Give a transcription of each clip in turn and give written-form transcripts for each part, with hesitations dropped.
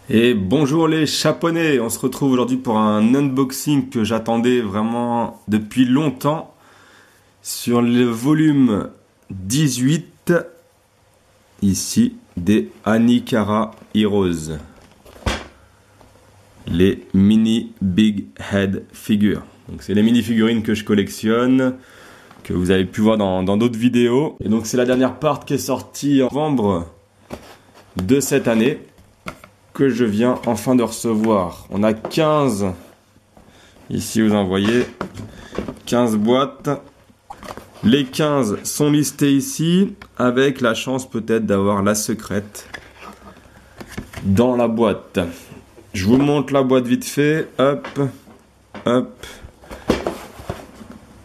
Et bonjour les Japonais, on se retrouve aujourd'hui pour un unboxing que j'attendais vraiment depuis longtemps sur le volume 18 ici des Anikara Heroes, les mini Big Head figures. Donc c'est les mini figurines que je collectionne, que vous avez pu voir dans d'autres vidéos. Et donc c'est la dernière part qui est sortie en novembre de cette année, que je viens enfin de recevoir. On a 15, ici vous en voyez, 15 boîtes. Les 15 sont listés ici, avec la chance peut-être d'avoir la secrète dans la boîte. Je vous montre la boîte vite fait, hop, hop,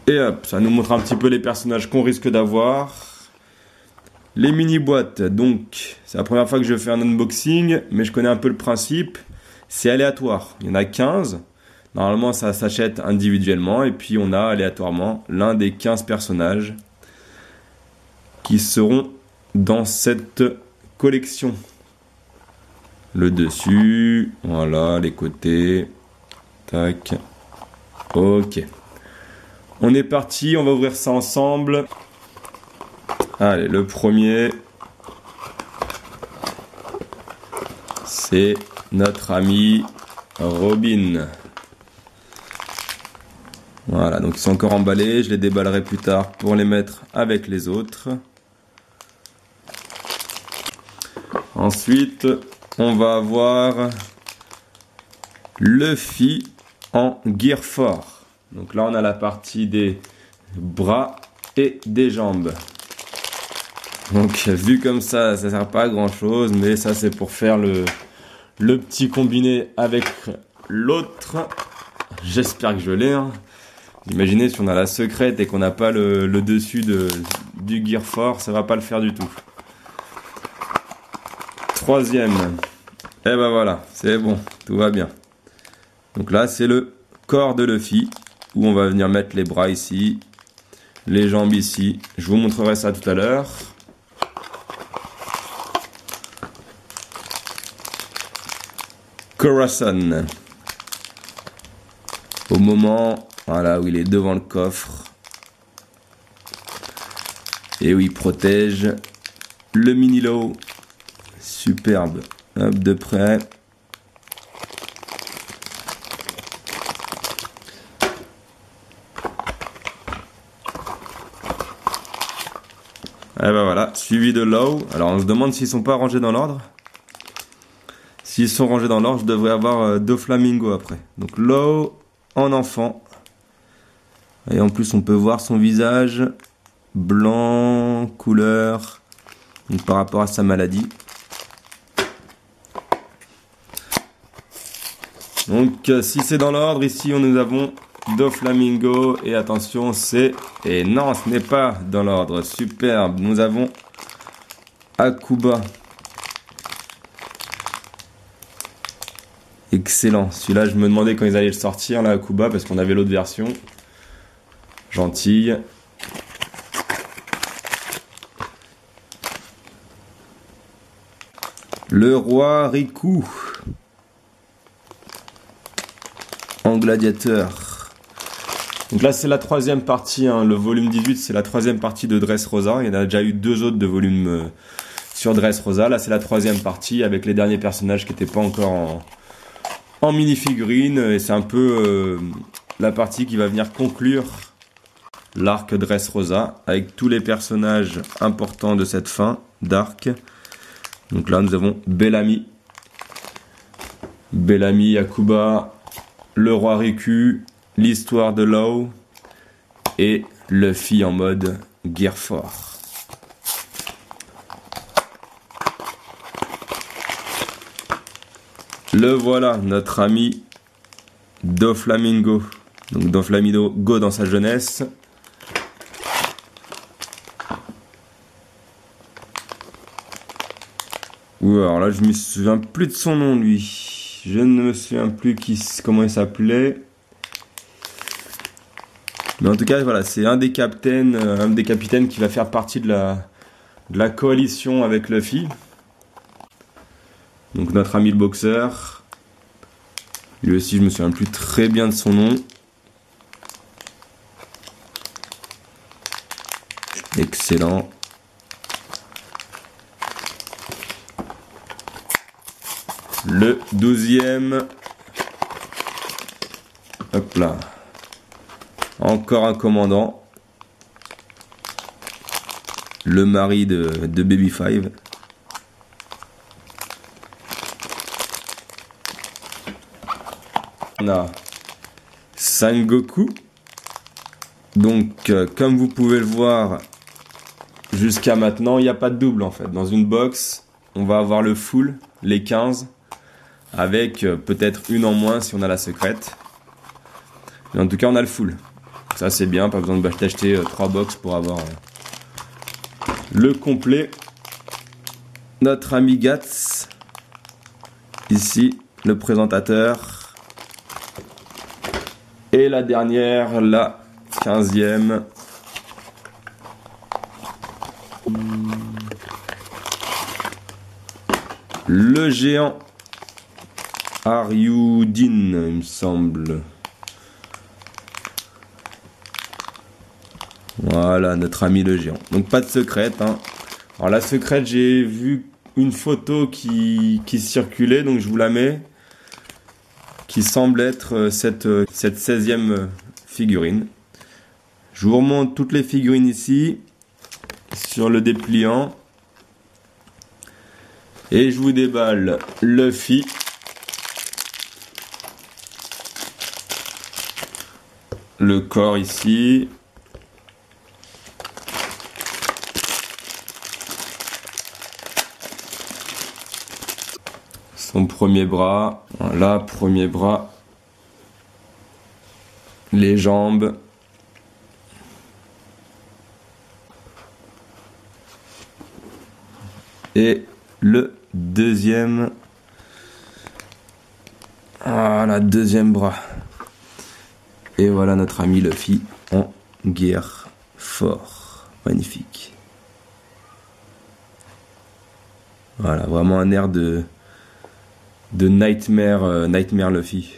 et hop. Ça nous montre un petit peu les personnages qu'on risque d'avoir. Les mini-boîtes, donc, c'est la première fois que je fais un unboxing, mais je connais un peu le principe. C'est aléatoire. Il y en a 15. Normalement, ça s'achète individuellement. Et puis, on a aléatoirement l'un des 15 personnages qui seront dans cette collection. Le dessus, voilà, les côtés. Tac. Ok. On est parti, on va ouvrir ça ensemble. Allez, le premier, c'est notre ami Robin. Voilà, donc ils sont encore emballés, je les déballerai plus tard pour les mettre avec les autres. Ensuite, on va avoir Luffy en Gear 4. Donc là, on a la partie des bras et des jambes. Donc vu comme ça sert pas à grand chose, mais ça c'est pour faire le petit combiné avec l'autre. J'espère que je l'ai. Imaginez si on a la secrète et qu'on n'a pas le dessus du Gear 4, ça va pas le faire du tout. Troisième. Et ben voilà, c'est bon, tout va bien. Donc là c'est le corps de Luffy, où on va venir mettre les bras ici, les jambes ici. Je vous montrerai ça tout à l'heure. Corazon. Au moment, voilà, où il est devant le coffre. Et où il protège le mini-low. Superbe. Hop, de près. Et ben voilà, suivi de low. Alors on se demande s'ils sont pas rangés dans l'ordre. S'ils sont rangés dans l'ordre, je devrais avoir Doflamingo après. Donc Low en enfant. Et en plus, on peut voir son visage blanc, couleur, donc par rapport à sa maladie. Donc si c'est dans l'ordre, ici nous avons Doflamingo. Et attention, c'est... Et non, ce n'est pas dans l'ordre. Superbe. Nous avons Akuba. Excellent. Celui-là, je me demandais quand ils allaient le sortir, là, Akuba, parce qu'on avait l'autre version. Gentille. Le roi Riku. En gladiateur. Donc là, c'est la troisième partie. Le volume 18, c'est la troisième partie de Dressrosa. Il y en a déjà eu deux autres de volume sur Dressrosa. Là, c'est la troisième partie avec les derniers personnages qui n'étaient pas encore en mini-figurine, et c'est un peu la partie qui va venir conclure l'arc Dressrosa avec tous les personnages importants de cette fin d'arc. Donc là nous avons Bellamy, Akuba, le roi Riku, l'histoire de Law et Luffy en mode Gear 4. Le voilà, notre ami Doflamingo. Donc Doflamingo dans sa jeunesse. Ouh, alors là, je me souviens plus de son nom, lui. Je ne me souviens plus comment il s'appelait. Mais en tout cas, voilà, c'est un des capitaines qui va faire partie de la coalition avec Luffy. Donc notre ami le boxeur. Lui aussi, je me souviens plus très bien de son nom. Excellent. Le 12e. Hop là. Encore un commandant. Le mari de Baby 5. On a Sangoku. Donc, comme vous pouvez le voir, jusqu'à maintenant, il n'y a pas de double en fait. Dans une box, on va avoir le full, les 15, avec peut-être une en moins si on a la secrète. Mais en tout cas, on a le full. Ça, c'est bien, pas besoin d'acheter 3 box pour avoir le complet. Notre ami Gats, ici, le présentateur. Et la dernière, la 15e. Le géant Aryudin, il me semble. Voilà, notre ami le géant. Donc pas de secrète. Hein. Alors la secrète, j'ai vu une photo qui circulait, donc je vous la mets. Qui semble être cette 16e figurine. Je vous remonte toutes les figurines ici. Sur le dépliant. Et je vous déballe Luffy. Le corps ici. Son premier bras. Voilà, premier bras. Les jambes. Et le deuxième. Voilà, deuxième bras. Et voilà notre ami Luffy en guerre fort. Magnifique. Voilà, vraiment un air de Nightmare Luffy.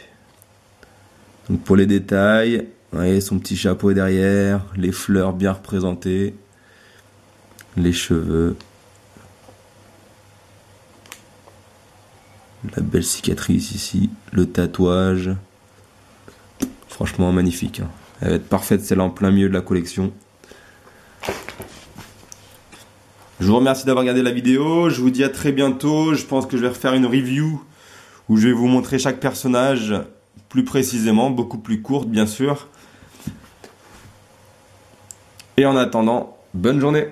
Donc pour les détails, vous voyez son petit chapeau derrière, les fleurs bien représentées, les cheveux, la belle cicatrice ici, le tatouage. Franchement magnifique. Hein. Elle va être parfaite celle-là en plein milieu de la collection. Je vous remercie d'avoir regardé la vidéo. Je vous dis à très bientôt. Je pense que je vais refaire une review où je vais vous montrer chaque personnage plus précisément, beaucoup plus courte bien sûr. Et en attendant, bonne journée.